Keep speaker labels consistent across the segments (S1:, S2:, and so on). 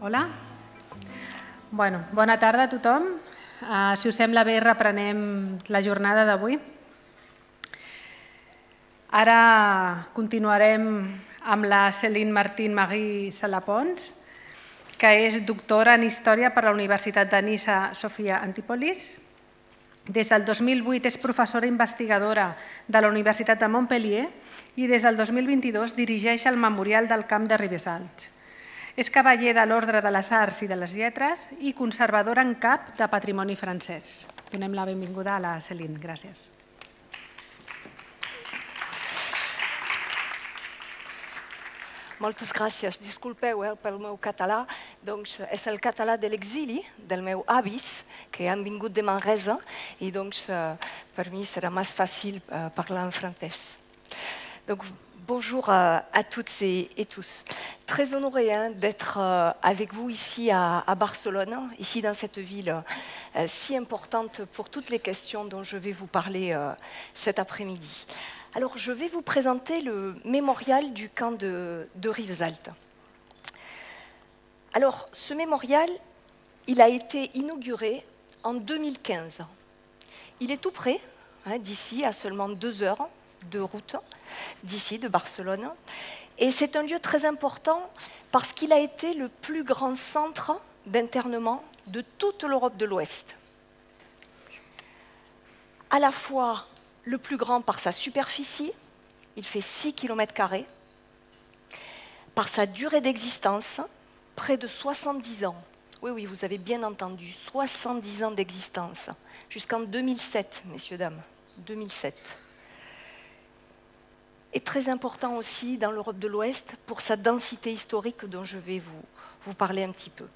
S1: Hola. Bueno, bona tarda a tothom. Si us sembla bé, reprenem la jornada d'avui. Ara continuarem amb la Céline Martín-Marie Salapons, que és doctora en Història per la Universitat de Niça Sofia Antipolis. Des del 2008 és professora investigadora de la Universitat de Montpellier i des del 2022 dirigeix el Memorial del Camp de Rivesaltes. És cavaller de l'Ordre de les Arts i de les Lletres i conservadora en cap de patrimoni francès. Donem la benvinguda a la Céline. Gràcies.
S2: Moltes gràcies. Disculpeu pel meu català. Doncs és el català de l'exili, del meu avis, que han vingut de Manresa, i doncs per mi serà més fàcil parlar en francès. Donc, bonjour à toutes et tous. Très honorée d'être avec vous ici à Barcelone, ici dans cette ville si importante pour toutes les questions dont je vais vous parler cet après-midi. Alors, je vais vous présenter le mémorial du camp de Rivesaltes. Alors, ce mémorial, il a été inauguré en 2015. Il est tout près, d'ici, à seulement 2 heures de route, d'ici, de Barcelone. Et c'est un lieu très important parce qu'il a été le plus grand centre d'internement de toute l'Europe de l'Ouest. À la fois le plus grand par sa superficie, il fait 6 km², par sa durée d'existence, près de 70 ans. Oui, vous avez bien entendu, 70 ans d'existence, jusqu'en 2007, messieurs, dames, 2007. Et très important aussi dans l'Europe de l'Ouest pour sa densité historique dont je vais vous parler un petit peu.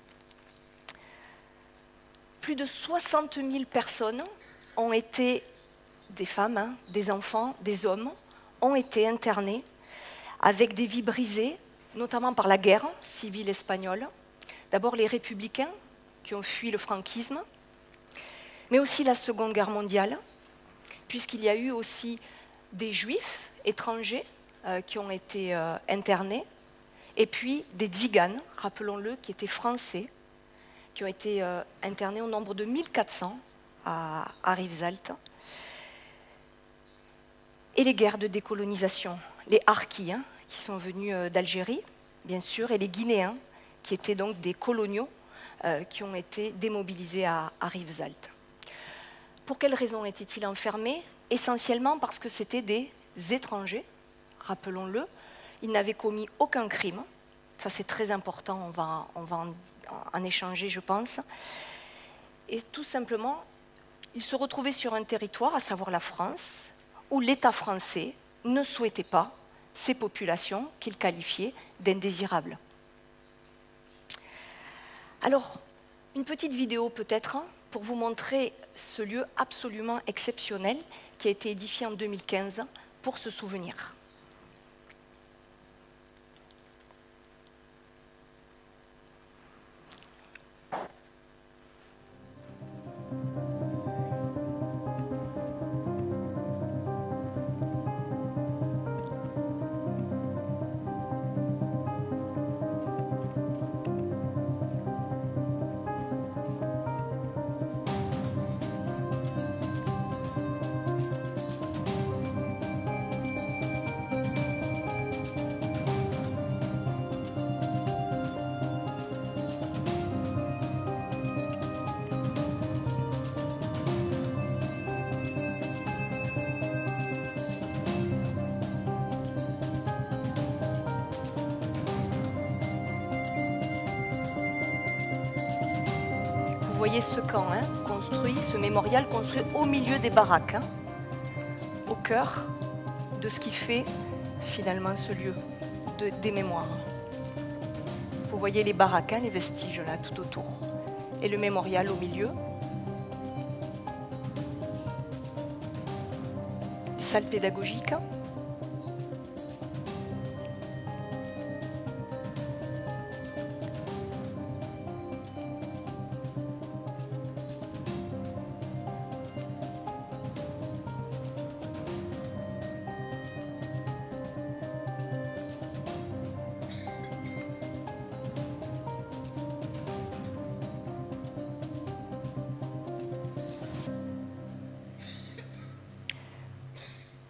S2: Plus de 60 000 personnes ont été, des femmes, des enfants, des hommes, ont été internés avec des vies brisées, notamment par la guerre civile espagnole. D'abord les républicains qui ont fui le franquisme, mais aussi la Seconde Guerre mondiale, puisqu'il y a eu aussi des juifs étrangers qui ont été internés, et puis des tziganes, rappelons-le, qui étaient français, qui ont été internés au nombre de 1400 à Rivesaltes. Et les guerres de décolonisation, les Harkis, qui sont venus d'Algérie, bien sûr, et les Guinéens, qui étaient donc des coloniaux, qui ont été démobilisés à Rivesaltes. Pour quelles raisons étaient-ils enfermés? Essentiellement parce que c'était des étrangers, rappelons-le. Ils n'avaient commis aucun crime. Ça, c'est très important, on va en échanger, je pense. Et tout simplement, ils se retrouvaient sur un territoire, à savoir la France, où l'État français ne souhaitait pas ces populations qu'il qualifiait d'indésirables. Alors, une petite vidéo peut-être pour vous montrer ce lieu absolument exceptionnel qui a été édifié en 2015 pour se souvenir. Vous voyez ce camp construit, ce mémorial construit au milieu des baraques, au cœur de ce qui fait finalement ce lieu des mémoires. Vous voyez les baraques, les vestiges là tout autour, et le mémorial au milieu. Salle pédagogique.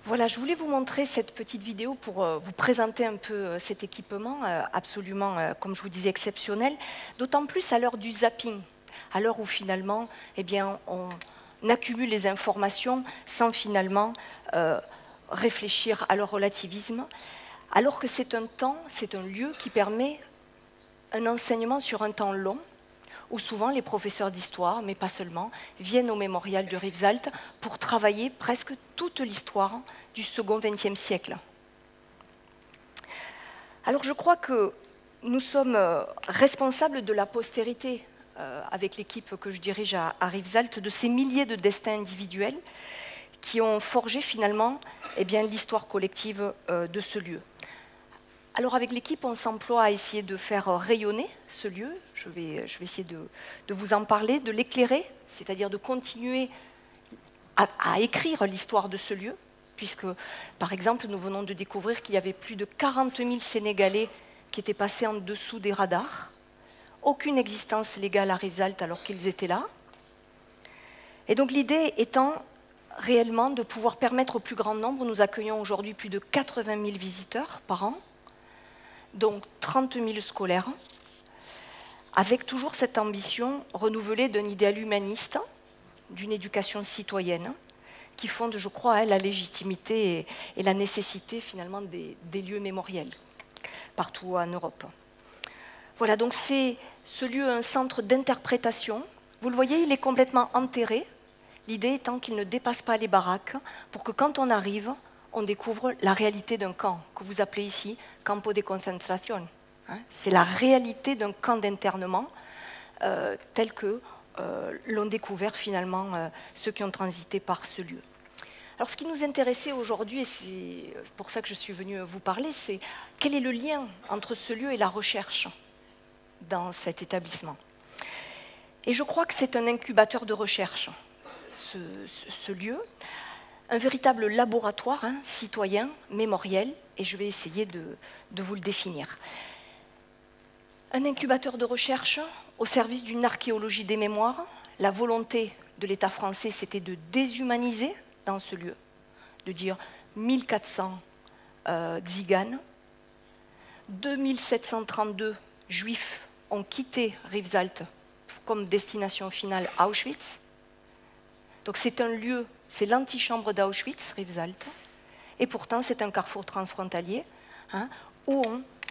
S2: Voilà, je voulais vous montrer cette petite vidéo pour vous présenter un peu cet équipement absolument, comme je vous disais, exceptionnel, d'autant plus à l'heure du zapping, à l'heure où finalement, eh bien, on accumule les informations sans finalement réfléchir à leur relativisme, alors que c'est un temps, c'est un lieu qui permet un enseignement sur un temps long, où souvent les professeurs d'histoire, mais pas seulement, viennent au mémorial de Rivesaltes pour travailler presque toute l'histoire du second XXe siècle. Alors je crois que nous sommes responsables de la postérité, avec l'équipe que je dirige à Rivesaltes, de ces milliers de destins individuels qui ont forgé finalement l'histoire collective de ce lieu. Alors avec l'équipe, on s'emploie à essayer de faire rayonner ce lieu. Je vais essayer de vous en parler, de l'éclairer, c'est-à-dire de continuer à écrire l'histoire de ce lieu, puisque, par exemple, nous venons de découvrir qu'il y avait plus de 40 000 Sénégalais qui étaient passés en dessous des radars, aucune existence légale à Rivesaltes alors qu'ils étaient là. Et donc l'idée étant réellement de pouvoir permettre au plus grand nombre, nous accueillons aujourd'hui plus de 80 000 visiteurs par an, donc 30 000 scolaires, avec toujours cette ambition renouvelée d'un idéal humaniste, d'une éducation citoyenne, qui fonde, je crois, la légitimité et la nécessité finalement des lieux mémoriels, partout en Europe. Voilà, donc c'est ce lieu un centre d'interprétation. Vous le voyez, il est complètement enterré, l'idée étant qu'il ne dépasse pas les baraques, pour que quand on arrive, on découvre la réalité d'un camp, que vous appelez ici campo de concentration. C'est la réalité d'un camp d'internement tel que l'ont découvert finalement ceux qui ont transité par ce lieu. Alors ce qui nous intéressait aujourd'hui, et c'est pour ça que je suis venue vous parler, c'est quel est le lien entre ce lieu et la recherche dans cet établissement. Et je crois que c'est un incubateur de recherche, ce lieu, un véritable laboratoire citoyen, mémoriel, et je vais essayer de vous le définir. Un incubateur de recherche au service d'une archéologie des mémoires. La volonté de l'État français, c'était de déshumaniser dans ce lieu, de dire 1400 tziganes, 2732 juifs ont quitté Rivesaltes comme destination finale Auschwitz. Donc c'est un lieu, c'est l'antichambre d'Auschwitz, Rivesaltes, et pourtant c'est un carrefour transfrontalier où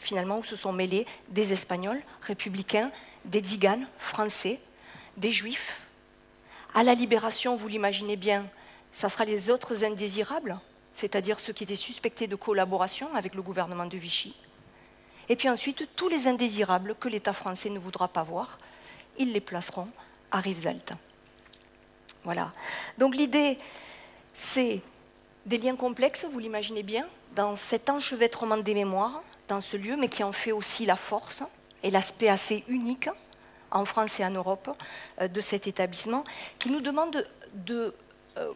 S2: finalement se sont mêlés des Espagnols républicains, des tziganes français, des Juifs. À la Libération, vous l'imaginez bien, ça sera les autres indésirables, c'est-à-dire ceux qui étaient suspectés de collaboration avec le gouvernement de Vichy. Et puis ensuite, tous les indésirables que l'État français ne voudra pas voir, ils les placeront à Rivesaltes. Voilà. Donc l'idée, c'est des liens complexes, vous l'imaginez bien, dans cet enchevêtrement des mémoires, dans ce lieu, mais qui en fait aussi la force et l'aspect assez unique en France et en Europe de cet établissement, qui nous demande de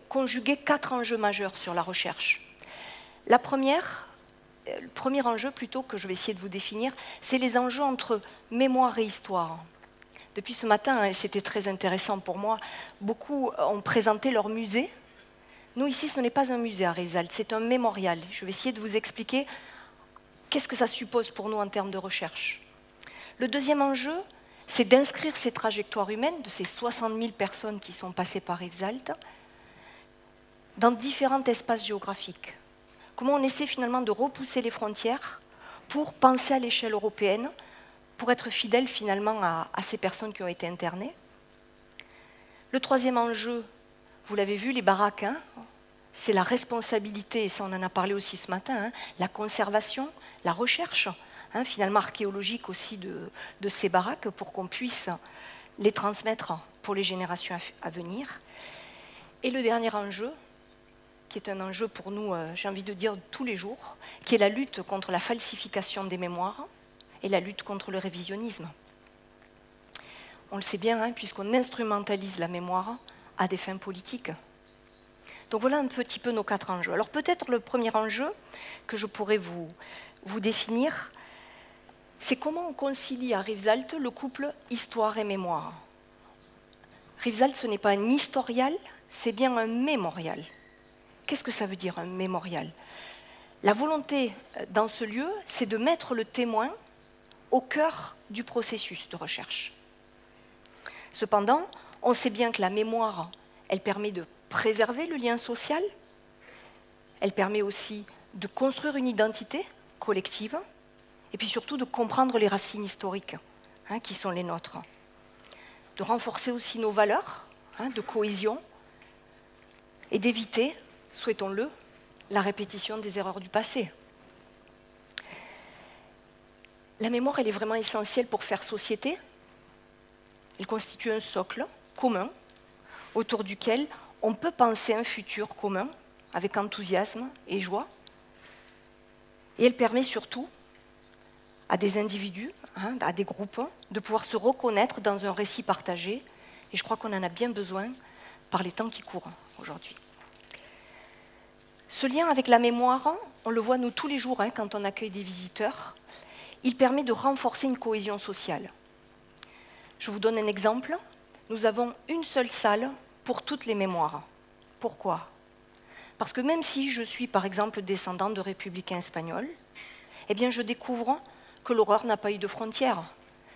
S2: conjuguer 4 enjeux majeurs sur la recherche. Le premier enjeu plutôt que je vais essayer de vous définir, c'est les enjeux entre mémoire et histoire. Depuis ce matin, et c'était très intéressant pour moi, beaucoup ont présenté leur musée. Nous, ici, ce n'est pas un musée à Rivesaltes, c'est un mémorial. Je vais essayer de vous expliquer qu'est-ce que ça suppose pour nous en termes de recherche. Le deuxième enjeu, c'est d'inscrire ces trajectoires humaines de ces 60 000 personnes qui sont passées par Rivesaltes dans différents espaces géographiques. Comment on essaie finalement de repousser les frontières pour penser à l'échelle européenne, pour être fidèle finalement à ces personnes qui ont été internées. Le troisième enjeu, vous l'avez vu, les baraques, c'est la responsabilité, et ça on en a parlé aussi ce matin, la conservation, la recherche, finalement archéologique aussi de ces baraques pour qu'on puisse les transmettre pour les générations à venir. Et le dernier enjeu, qui est un enjeu pour nous, j'ai envie de dire, tous les jours, qui est la lutte contre la falsification des mémoires et la lutte contre le révisionnisme. On le sait bien, puisqu'on instrumentalise la mémoire à des fins politiques. Donc voilà un petit peu nos 4 enjeux. Alors peut-être le premier enjeu que je pourrais vous définir, c'est comment on concilie à Rivesaltes le couple histoire et mémoire. Rivesaltes, ce n'est pas un historial, c'est bien un mémorial. qu'est-ce que ça veut dire un mémorial? La volonté dans ce lieu, c'est de mettre le témoin au cœur du processus de recherche. Cependant, on sait bien que la mémoire, elle permet de préserver le lien social, elle permet aussi de construire une identité collective, et puis surtout de comprendre les racines historiques qui sont les nôtres, de renforcer aussi nos valeurs de cohésion, et d'éviter, souhaitons-le, la répétition des erreurs du passé. La mémoire, elle est vraiment essentielle pour faire société. Elle constitue un socle commun autour duquel on peut penser un futur commun avec enthousiasme et joie. Et elle permet surtout à des individus, à des groupes, de pouvoir se reconnaître dans un récit partagé. Et je crois qu'on en a bien besoin par les temps qui courent aujourd'hui. Ce lien avec la mémoire, on le voit nous tous les jours quand on accueille des visiteurs, il permet de renforcer une cohésion sociale. Je vous donne un exemple. Nous avons une seule salle pour toutes les mémoires. Pourquoi? Parce que même si je suis par exemple descendant de républicains espagnols, eh bien je découvre que l'horreur n'a pas eu de frontières,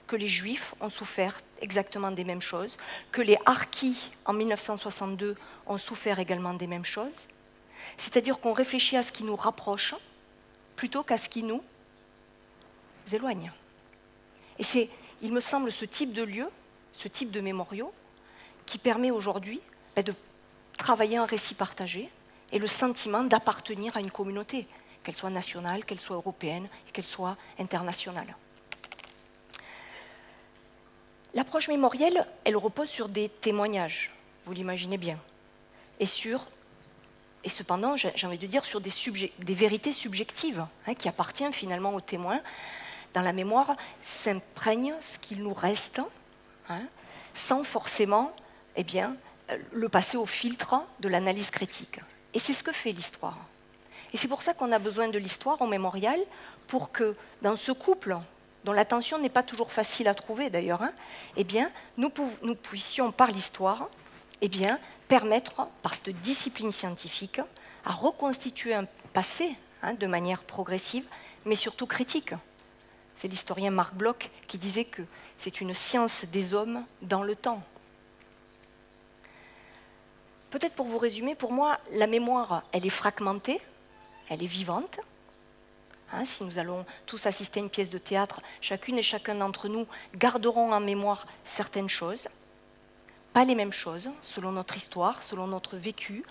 S2: que les Juifs ont souffert exactement des mêmes choses, que les Harkis en 1962 ont souffert également des mêmes choses. C'est-à-dire qu'on réfléchit à ce qui nous rapproche plutôt qu'à ce qui nous éloigne. Et c'est, il me semble, ce type de lieu, ce type de mémoriaux, qui permet aujourd'hui de travailler un récit partagé et le sentiment d'appartenir à une communauté, qu'elle soit nationale, qu'elle soit européenne et qu'elle soit internationale. L'approche mémorielle, elle repose sur des témoignages, vous l'imaginez bien, et cependant, j'ai envie de dire, sur des vérités subjectives qui appartiennent finalement aux témoins. Dans la mémoire, s'imprègne ce qu'il nous reste, sans forcément le passer au filtre de l'analyse critique. Et c'est ce que fait l'histoire. Et c'est pour ça qu'on a besoin de l'histoire au mémorial, pour que dans ce couple, dont l'attention n'est pas toujours facile à trouver d'ailleurs, nous puissions, par l'histoire, permettre, par cette discipline scientifique, à reconstituer un passé de manière progressive, mais surtout critique. C'est l'historien Marc Bloch qui disait que c'est une science des hommes dans le temps. Peut-être pour vous résumer, pour moi, la mémoire, elle est fragmentée, elle est vivante. Si nous allons tous assister à une pièce de théâtre, chacune et chacun d'entre nous garderont en mémoire certaines choses, pas les mêmes choses, selon notre histoire, selon notre vécu,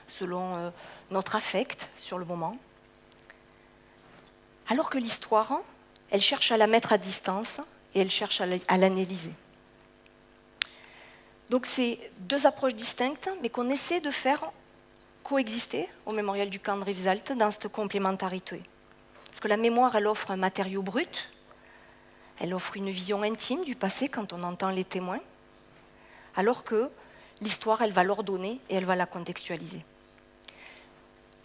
S2: selon notre affect sur le moment. Alors que l'histoire, elle cherche à la mettre à distance et elle cherche à l'analyser. Donc c'est deux approches distinctes, mais qu'on essaie de faire coexister au mémorial du camp de Rivesaltes dans cette complémentarité. Parce que la mémoire, elle offre un matériau brut, elle offre une vision intime du passé quand on entend les témoins, alors que l'histoire, elle va l'ordonner et elle va la contextualiser.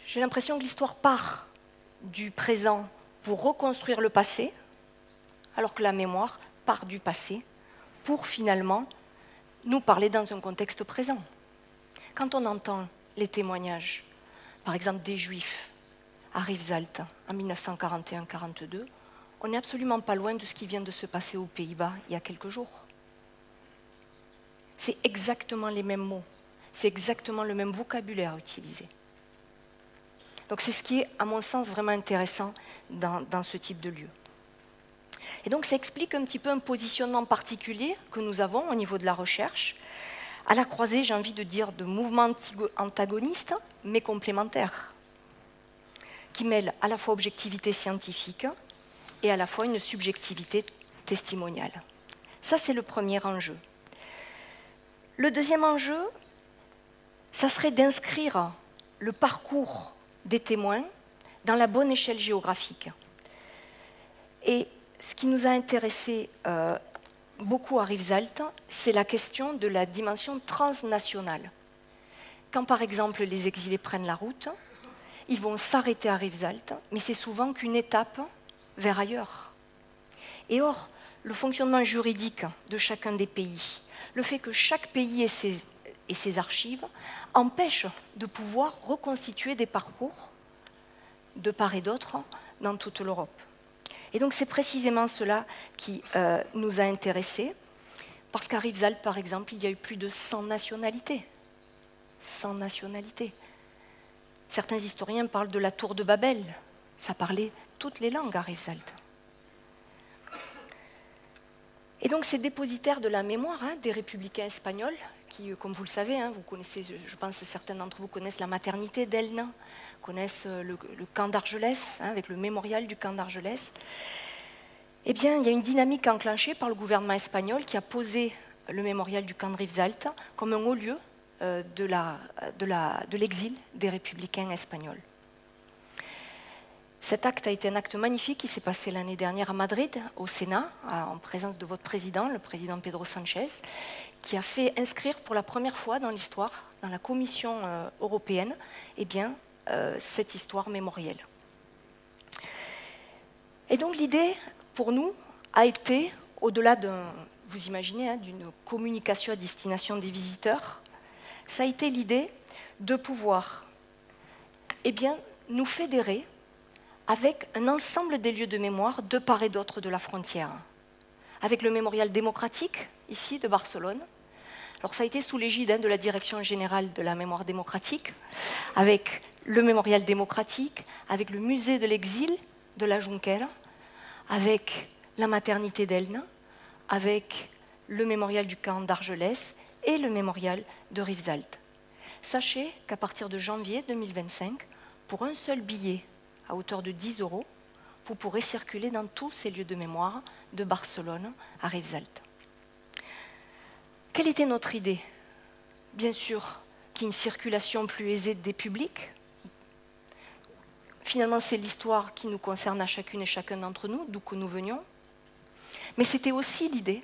S2: J'ai l'impression que l'histoire part du présent pour reconstruire le passé, alors que la mémoire part du passé pour finalement nous parler dans un contexte présent. Quand on entend les témoignages, par exemple des Juifs à Rivesaltes en 1941-42, on n'est absolument pas loin de ce qui vient de se passer aux Pays-Bas il y a quelques jours. C'est exactement les mêmes mots, c'est exactement le même vocabulaire utilisé. Donc c'est ce qui est, à mon sens, vraiment intéressant dans ce type de lieu. Et donc ça explique un petit peu un positionnement particulier que nous avons au niveau de la recherche, à la croisée, j'ai envie de dire, de mouvements antagonistes, mais complémentaires, qui mêlent à la fois objectivité scientifique et à la fois une subjectivité testimoniale. Ça, c'est le premier enjeu. Le deuxième enjeu, ça serait d'inscrire le parcours des témoins dans la bonne échelle géographique. Et ce qui nous a intéressé beaucoup à Rivesaltes, c'est la question de la dimension transnationale. Quand par exemple les exilés prennent la route, ils vont s'arrêter à Rivesaltes, mais c'est souvent qu'une étape vers ailleurs. Et or, le fonctionnement juridique de chacun des pays, le fait que chaque pays ait et ses archives empêchent de pouvoir reconstituer des parcours de part et d'autre dans toute l'Europe. Et donc c'est précisément cela qui nous a intéressés, parce qu'à Rivesaltes, par exemple, il y a eu plus de 100 nationalités. 100 nationalités. Certains historiens parlent de la tour de Babel. Ça parlait toutes les langues à Rivesaltes. Et donc c'est dépositaire de la mémoire des républicains espagnols, qui, comme vous le savez, vous connaissez, je pense que certains d'entre vous connaissent la maternité d'Elna, connaissent le camp d'Argelès, avec le mémorial du camp d'Argelès. Eh bien, il y a une dynamique enclenchée par le gouvernement espagnol qui a posé le mémorial du camp de Rivesaltes comme un haut lieu de l'exil des républicains espagnols. Cet acte a été un acte magnifique qui s'est passé l'année dernière à Madrid, au Sénat, en présence de votre président, le président Pedro Sánchez, qui a fait inscrire pour la première fois dans l'histoire, dans la Commission européenne, eh bien, cette histoire mémorielle. Et donc l'idée, pour nous, a été, au-delà vous imaginez, d'une communication à destination des visiteurs, ça a été l'idée de pouvoir nous fédérer avec un ensemble des lieux de mémoire de part et d'autre de la frontière. Avec le mémorial démocratique, ici, de Barcelone. Alors ça a été sous l'égide de la Direction générale de la mémoire démocratique, avec le mémorial démocratique, avec le musée de l'exil de la Junquera, avec la maternité d'Elna, avec le mémorial du camp d'Argelès et le mémorial de Rivesaltes. Sachez qu'à partir de janvier 2025, pour un seul billet à hauteur de 10 €, vous pourrez circuler dans tous ces lieux de mémoire de Barcelone à Rivesaltes. Quelle était notre idée? Bien sûr qu'il y ait une circulation plus aisée des publics. Finalement, c'est l'histoire qui nous concerne à chacune et chacun d'entre nous, d'où que nous venions. Mais c'était aussi l'idée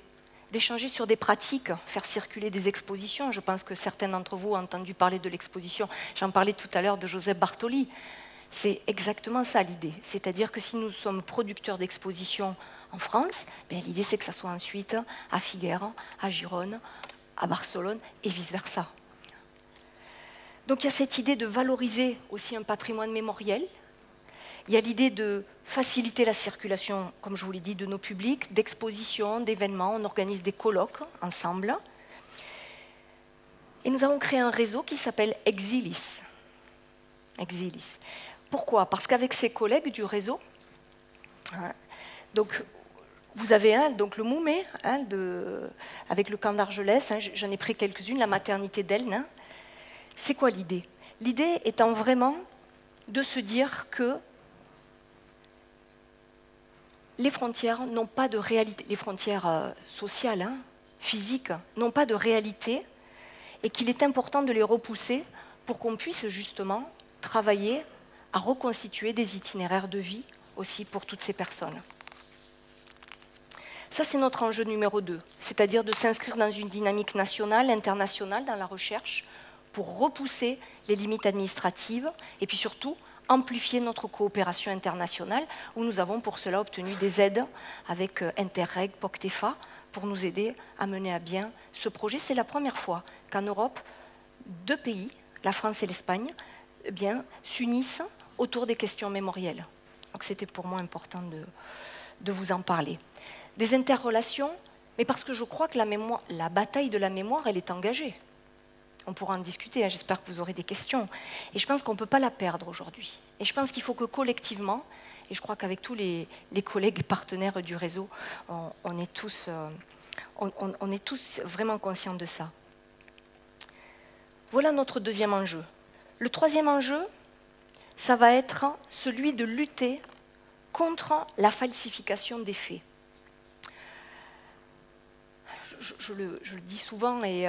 S2: d'échanger sur des pratiques, faire circuler des expositions. Je pense que certains d'entre vous ont entendu parler de l'exposition. J'en parlais tout à l'heure de Joseph Bartoli. C'est exactement ça l'idée. C'est-à-dire que si nous sommes producteurs d'expositions en France, l'idée c'est que ça soit ensuite à Figueres, à Gijón, à Barcelone et vice-versa. Donc il y a cette idée de valoriser aussi un patrimoine mémoriel. Il y a l'idée de faciliter la circulation, comme je vous l'ai dit, de nos publics, d'expositions, d'événements. On organise des colloques ensemble. Et nous avons créé un réseau qui s'appelle Exilis. Exilis. Pourquoi? Parce qu'avec ses collègues du réseau, donc vous avez donc le Moumé, avec le camp d'Argelès, j'en ai pris quelques-unes, la maternité d'Elne. C'est quoi l'idée? L'idée étant vraiment de se dire que les frontières n'ont pas de réalité, les frontières sociales, physiques, n'ont pas de réalité, et qu'il est important de les repousser pour qu'on puisse justement travailler à reconstituer des itinéraires de vie aussi pour toutes ces personnes. Ça, c'est notre enjeu numéro 2, c'est-à-dire de s'inscrire dans une dynamique nationale, internationale, dans la recherche, pour repousser les limites administratives et puis surtout amplifier notre coopération internationale, où nous avons pour cela obtenu des aides avec Interreg, POCTEFA, pour nous aider à mener à bien ce projet. C'est la première fois qu'en Europe, 2 pays, la France et l'Espagne, s'unissent autour des questions mémorielles. Donc c'était pour moi important de vous en parler. Des interrelations, mais parce que je crois que la bataille de la mémoire, elle est engagée. On pourra en discuter, j'espère que vous aurez des questions. Et je pense qu'on ne peut pas la perdre aujourd'hui. Et je pense qu'il faut que collectivement, et je crois qu'avec tous les collègues partenaires du réseau, on est tous vraiment conscients de ça. Voilà notre deuxième enjeu. Le troisième enjeu, ça va être celui de lutter contre la falsification des faits. Je le dis souvent et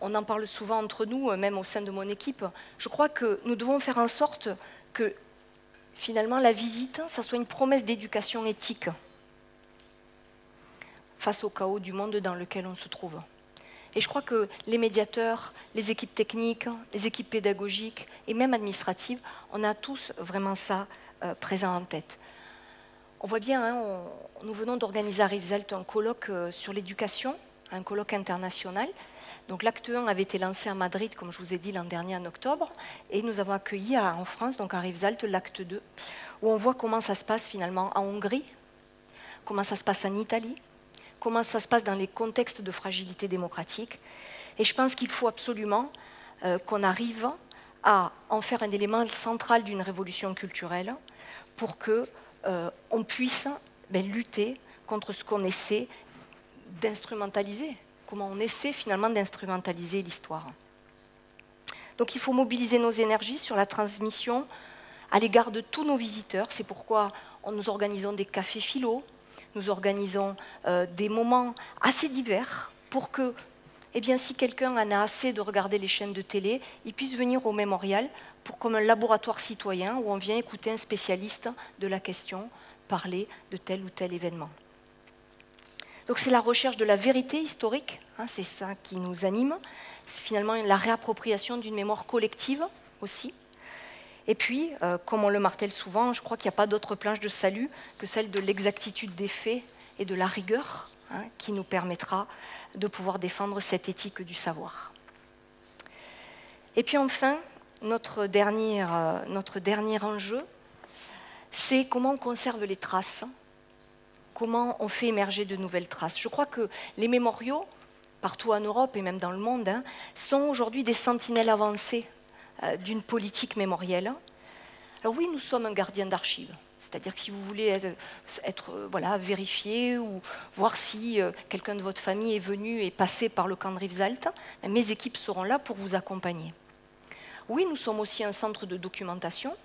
S2: on en parle souvent entre nous, même au sein de mon équipe. Je crois que nous devons faire en sorte que finalement la visite, ça soit une promesse d'éducation éthique face au chaos du monde dans lequel on se trouve. Et je crois que les médiateurs, les équipes techniques, les équipes pédagogiques et même administratives, on a tous vraiment ça présent en tête. On voit bien, nous venons d'organiser à Rivesaltes un colloque sur l'éducation, un colloque international. Donc l'acte 1 avait été lancé à Madrid, comme je vous ai dit l'an dernier en octobre, et nous avons accueilli en France, donc à Rivesaltes, l'acte 2, où on voit comment ça se passe finalement en Hongrie, comment ça se passe en Italie, comment ça se passe dans les contextes de fragilité démocratique. Et je pense qu'il faut absolument qu'on arrive à en faire un élément central d'une révolution culturelle pour qu'on puisse lutter contre ce qu'on essaie d'instrumentaliser, comment on essaie finalement d'instrumentaliser l'histoire. Donc il faut mobiliser nos énergies sur la transmission à l'égard de tous nos visiteurs. C'est pourquoi nous organisons des cafés philo, nous organisons des moments assez divers pour que, si quelqu'un en a assez de regarder les chaînes de télé, il puisse venir au mémorial comme un laboratoire citoyen où on vient écouter un spécialiste de la question parler de tel ou tel événement. Donc c'est la recherche de la vérité historique, c'est ça qui nous anime. C'est finalement la réappropriation d'une mémoire collective aussi. Et puis, comme on le martèle souvent, je crois qu'il n'y a pas d'autre planche de salut que celle de l'exactitude des faits et de la rigueur qui nous permettra de pouvoir défendre cette éthique du savoir. Et puis enfin, notre dernier enjeu, c'est comment on conserve les traces, comment on fait émerger de nouvelles traces. Je crois que les mémoriaux, partout en Europe et même dans le monde, sont aujourd'hui des sentinelles avancées d'une politique mémorielle. Alors oui, nous sommes un gardien d'archives, c'est-à-dire que si vous voulez être vérifié ou voir si quelqu'un de votre famille est venu et passé par le camp de Rivesaltes, mes équipes seront là pour vous accompagner. Oui, nous sommes aussi un centre de documentation,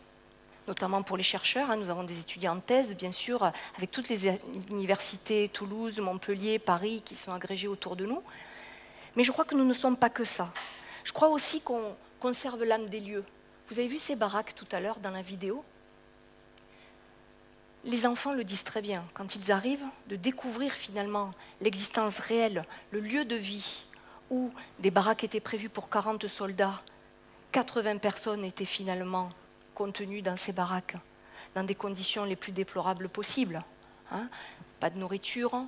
S2: notamment pour les chercheurs. Nous avons des étudiants en thèse, bien sûr, avec toutes les universités, Toulouse, Montpellier, Paris, qui sont agrégées autour de nous. Mais je crois que nous ne sommes pas que ça. Je crois aussi qu'on conserve l'âme des lieux. Vous avez vu ces baraques tout à l'heure dans la vidéo? Les enfants le disent très bien. Quand ils arrivent, de découvrir finalement l'existence réelle, le lieu de vie, où des baraques étaient prévues pour 40 soldats, 80 personnes étaient finalement contenues dans ces baraques, dans des conditions les plus déplorables possibles. Pas de nourriture,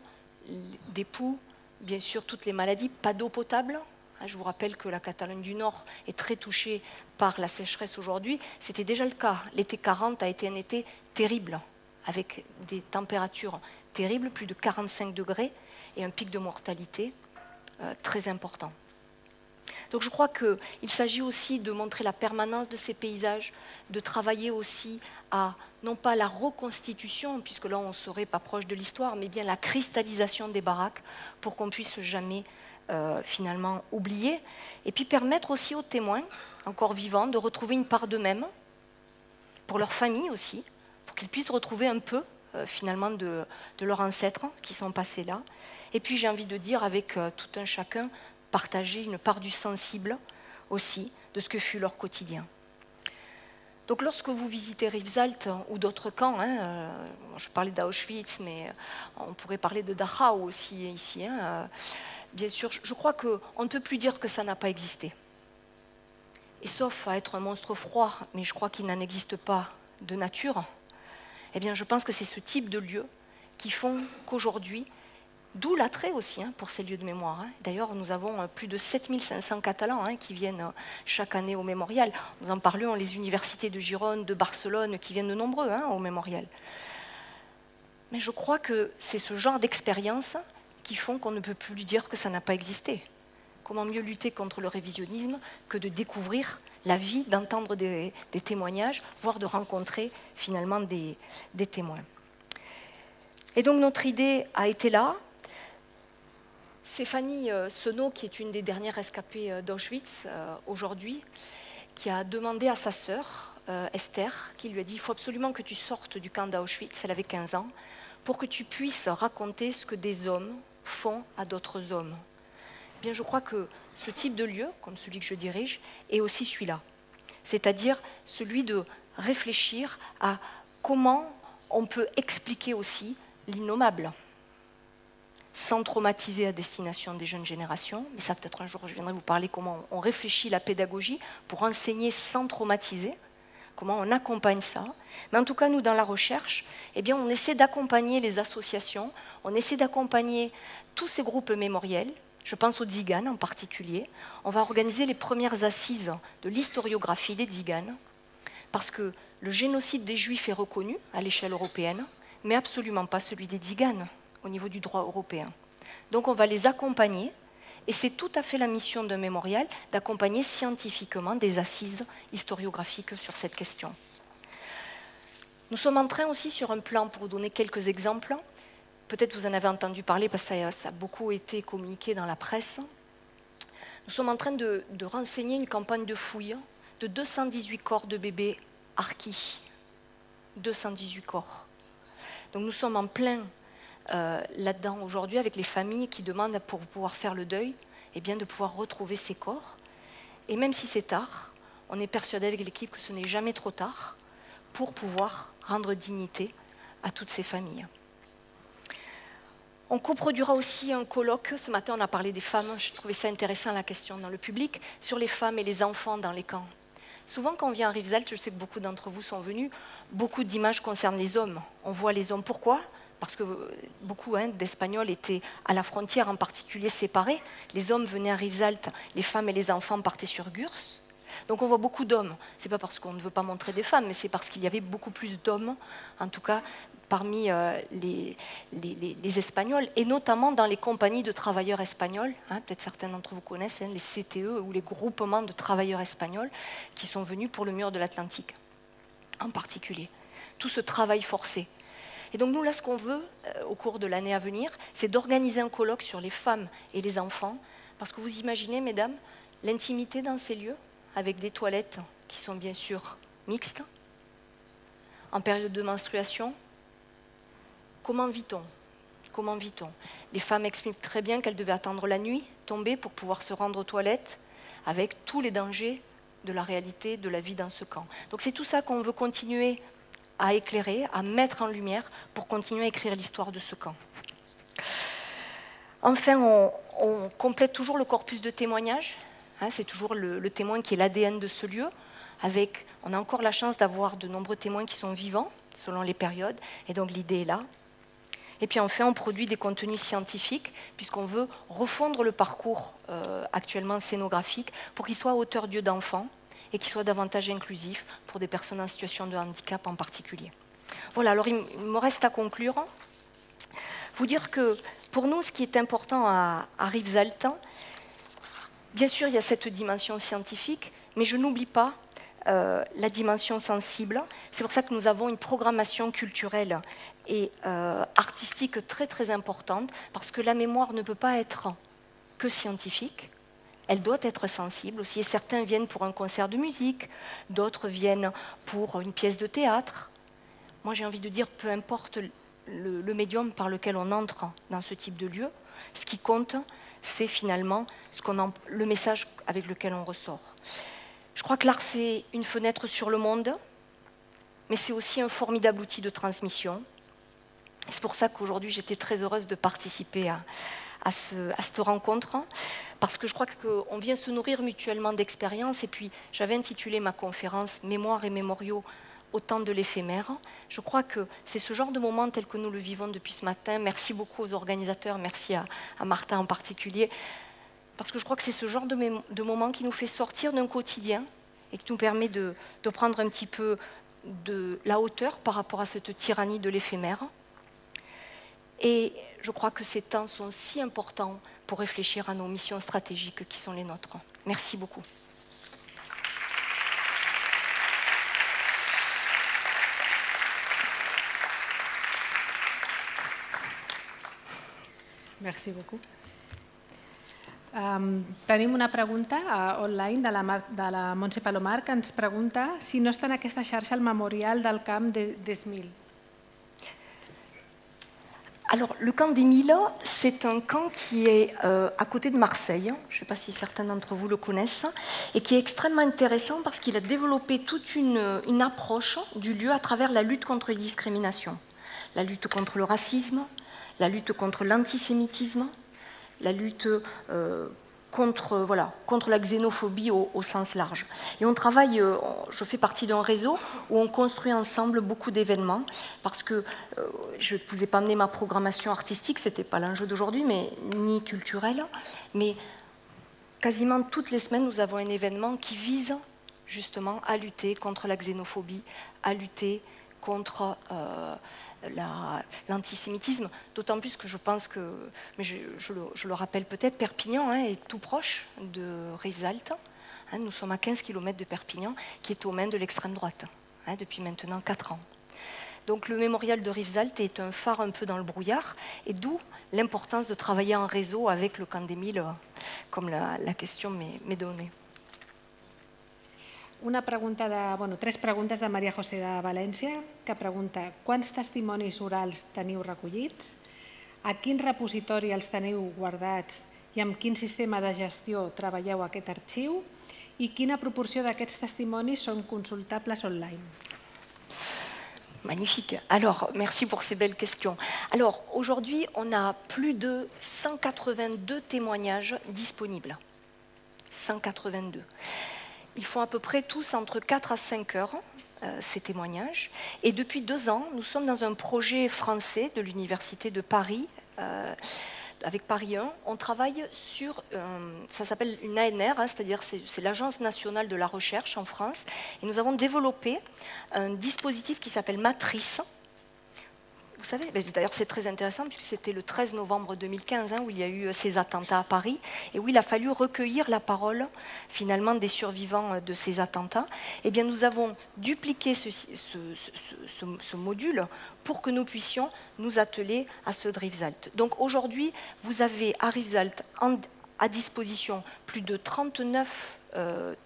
S2: des poux, bien sûr toutes les maladies, pas d'eau potable. Je vous rappelle que la Catalogne du Nord est très touchée par la sécheresse aujourd'hui. C'était déjà le cas. L'été 40 a été un été terrible, avec des températures terribles, plus de 45 degrés, et un pic de mortalité très important. Donc je crois qu'il s'agit aussi de montrer la permanence de ces paysages, de travailler aussi à, non pas la reconstitution, puisque là on ne serait pas proche de l'histoire, mais bien la cristallisation des baraques pour qu'on ne puisse jamais finalement oublier. Et puis permettre aussi aux témoins, encore vivants, de retrouver une part d'eux-mêmes, pour leur famille aussi, pour qu'ils puissent retrouver un peu finalement de leurs ancêtres qui sont passés là. Et puis j'ai envie de dire avec tout un chacun, partager une part du sensible aussi de ce que fut leur quotidien. Donc lorsque vous visitez Rivesaltes ou d'autres camps, je parlais d'Auschwitz, mais on pourrait parler de Dachau aussi ici, bien sûr, je crois qu'on ne peut plus dire que ça n'a pas existé. Et sauf à être un monstre froid, mais je crois qu'il n'en existe pas de nature, eh bien je pense que c'est ce type de lieux qui font qu'aujourd'hui, d'où l'attrait aussi pour ces lieux de mémoire. D'ailleurs, nous avons plus de 7500 Catalans qui viennent chaque année au mémorial. Nous en parlions, les universités de Gironde, de Barcelone, qui viennent de nombreux au mémorial. Mais je crois que c'est ce genre d'expériences qui font qu'on ne peut plus lui dire que ça n'a pas existé. Comment mieux lutter contre le révisionnisme que de découvrir la vie, d'entendre des témoignages, voire de rencontrer finalement des témoins. Et donc notre idée a été là. Stéphanie Senot, qui est une des dernières rescapées d'Auschwitz aujourd'hui, qui a demandé à sa sœur, Esther, qui lui a dit « Il faut absolument que tu sortes du camp d'Auschwitz », elle avait 15 ans, pour que tu puisses raconter ce que des hommes font à d'autres hommes. Eh bien, je crois que ce type de lieu, comme celui que je dirige, est aussi celui-là. C'est-à-dire celui de réfléchir à comment on peut expliquer aussi l'innommable, sans traumatiser à destination des jeunes générations, mais ça peut-être un jour je viendrai vous parler comment on réfléchit la pédagogie pour enseigner sans traumatiser, comment on accompagne ça. Mais en tout cas, nous, dans la recherche, eh bien, on essaie d'accompagner les associations, on essaie d'accompagner tous ces groupes mémoriels Je pense aux Tziganes en particulier. On va organiser les premières assises de l'historiographie des Tziganes, parce que le génocide des Juifs est reconnu à l'échelle européenne, mais absolument pas celui des Tziganes au niveau du droit européen. Donc on va les accompagner, et c'est tout à fait la mission d'un mémorial d'accompagner scientifiquement des assises historiographiques sur cette question. Nous sommes en train aussi sur un plan, pour vous donner quelques exemples, peut-être vous en avez entendu parler parce que ça a beaucoup été communiqué dans la presse, nous sommes en train de renseigner une campagne de fouilles de 218 corps de bébés harkis. 218 corps. Donc nous sommes en plein là-dedans aujourd'hui avec les familles qui demandent pour pouvoir faire le deuil, eh bien, de pouvoir retrouver ces corps. Et même si c'est tard, on est persuadé avec l'équipe que ce n'est jamais trop tard pour pouvoir rendre dignité à toutes ces familles. On coproduira aussi un colloque, ce matin on a parlé des femmes, je trouvais ça intéressant la question dans le public, sur les femmes et les enfants dans les camps. Souvent quand on vient à Rivesaltes, je sais que beaucoup d'entre vous sont venus, beaucoup d'images concernent les hommes. On voit les hommes, pourquoi ? Parce que beaucoup d'Espagnols étaient à la frontière, en particulier séparés. Les hommes venaient à Rivesaltes, les femmes et les enfants partaient sur Gurs. Donc on voit beaucoup d'hommes. Ce n'est pas parce qu'on ne veut pas montrer des femmes, mais c'est parce qu'il y avait beaucoup plus d'hommes, en tout cas parmi les Espagnols, et notamment dans les compagnies de travailleurs espagnols. Peut-être certains d'entre vous connaissent les CTE ou les groupements de travailleurs espagnols qui sont venus pour le mur de l'Atlantique, en particulier. Tout ce travail forcé. Et donc nous, là, ce qu'on veut, au cours de l'année à venir, c'est d'organiser un colloque sur les femmes et les enfants, parce que vous imaginez, mesdames, l'intimité dans ces lieux, avec des toilettes qui sont bien sûr mixtes, en période de menstruation. Comment vit-on ? Comment vit-on ? Les femmes expliquent très bien qu'elles devaient attendre la nuit tombée pour pouvoir se rendre aux toilettes, avec tous les dangers de la réalité de la vie dans ce camp. Donc c'est tout ça qu'on veut continuer à éclairer, à mettre en lumière pour continuer à écrire l'histoire de ce camp. Enfin, on complète toujours le corpus de témoignages. C'est toujours le témoin qui est l'ADN de ce lieu. On a encore la chance d'avoir de nombreux témoins qui sont vivants, selon les périodes, et donc l'idée est là. Et puis enfin, on produit des contenus scientifiques, puisqu'on veut refondre le parcours actuellement scénographique pour qu'il soit à hauteur d'yeux d'enfants et qu'il soit davantage inclusif pour des personnes en situation de handicap en particulier. Voilà, alors il me reste à conclure. Vous dire que pour nous, ce qui est important à Rivesaltes, bien sûr, il y a cette dimension scientifique, mais je n'oublie pas la dimension sensible. C'est pour ça que nous avons une programmation culturelle et artistique très très importante, parce que la mémoire ne peut pas être que scientifique, elle doit être sensible aussi. Et certains viennent pour un concert de musique, d'autres viennent pour une pièce de théâtre. Moi j'ai envie de dire, peu importe le médium par lequel on entre dans ce type de lieu, ce qui compte, c'est finalement le message avec lequel on ressort. Je crois que l'art, c'est une fenêtre sur le monde, mais c'est aussi un formidable outil de transmission. C'est pour ça qu'aujourd'hui, j'étais très heureuse de participer à cette rencontre, parce que je crois qu'on vient se nourrir mutuellement d'expériences. Et puis, j'avais intitulé ma conférence « Mémoire et mémoriaux au temps de l'éphémère ». Je crois que c'est ce genre de moment tel que nous le vivons depuis ce matin. Merci beaucoup aux organisateurs, merci à Martin en particulier, parce que je crois que c'est ce genre de moment qui nous fait sortir d'un quotidien et qui nous permet de prendre un petit peu de la hauteur par rapport à cette tyrannie de l'éphémère. Et je crois que ces temps sont si importants pour réfléchir à nos missions stratégiques qui sont les nôtres. Merci beaucoup.
S1: Merci beaucoup. Tenim una pregunta online de la Montse Palomar que ens pregunta si no està en aquesta xarxa el memorial del camp d'Esmil.
S2: Alors, le camp d'Esmil, c'est un camp qui est à côté de Marseille. Je ne sais pas si certains d'entre vous le connaissent. Et qui est extrêmement intéressant parce qu'il a développé toute une approche du lieu à travers la lutte contre les discriminations. La lutte contre le racisme, la lutte contre l'antisémitisme, la lutte contre la xénophobie au sens large. Et on travaille, je fais partie d'un réseau où on construit ensemble beaucoup d'événements, parce que je ne vous ai pas amené ma programmation artistique, ce n'était pas l'enjeu d'aujourd'hui, ni culturelle, mais quasiment toutes les semaines, nous avons un événement qui vise justement à lutter contre la xénophobie, à lutter contre l'antisémitisme, d'autant plus que je pense que, mais je le rappelle peut-être, Perpignan est tout proche de Rivesaltes. Nous sommes à 15 km de Perpignan, qui est aux mains de l'extrême droite, depuis maintenant 4 ans. Donc le mémorial de Rivesaltes est un phare un peu dans le brouillard, et d'où l'importance de travailler en réseau avec le Camp d'Émile, comme la question m'est donnée.
S1: Tres preguntes de Maria José de València, que pregunta quants testimonis orals teniu recollits, a quin repositori els teniu guardats i amb quin sistema de gestió treballeu aquest arxiu i quina proporció d'aquests testimonis són consultables online.
S2: Magnifique. Alors, merci pour ces belles questions. Alors, aujourd'hui, on a plus de 182 témoignages disponibles. 182. Ils font à peu près tous entre 4 à 5 heures, ces témoignages. Et depuis 2 ans, nous sommes dans un projet français de l'Université de Paris, avec Paris 1. On travaille sur, ça s'appelle une ANR, c'est-à-dire c'est l'Agence nationale de la recherche en France. Et nous avons développé un dispositif qui s'appelle Matrice. Vous savez, d'ailleurs c'est très intéressant puisque c'était le 13 novembre 2015 où il y a eu ces attentats à Paris et où il a fallu recueillir la parole finalement des survivants de ces attentats. Eh bien nous avons dupliqué ce module pour que nous puissions nous atteler à ceux de Rivesaltes. Donc aujourd'hui, vous avez à Rivesaltes à disposition plus de 39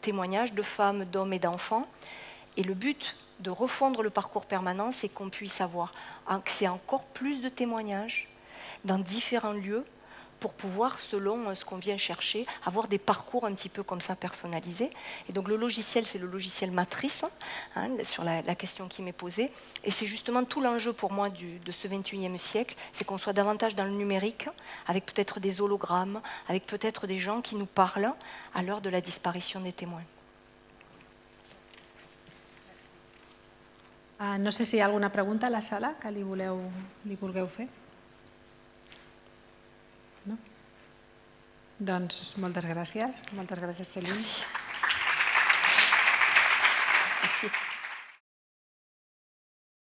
S2: témoignages de femmes, d'hommes et d'enfants. Et le but de refondre le parcours permanent, c'est qu'on puisse avoir accès à encore plus de témoignages dans différents lieux pour pouvoir, selon ce qu'on vient chercher, avoir des parcours un petit peu comme ça personnalisés. Et donc le logiciel, c'est le logiciel Matrice, sur la question qui m'est posée. Et c'est justement tout l'enjeu pour moi de ce 21e siècle, c'est qu'on soit davantage dans le numérique, avec peut-être des hologrammes, avec peut-être des gens qui nous parlent à l'heure de la disparition des témoins.
S1: No sé si hi ha alguna pregunta a la sala que li vulgueu fer. No? Doncs moltes gràcies. Moltes gràcies, Céline.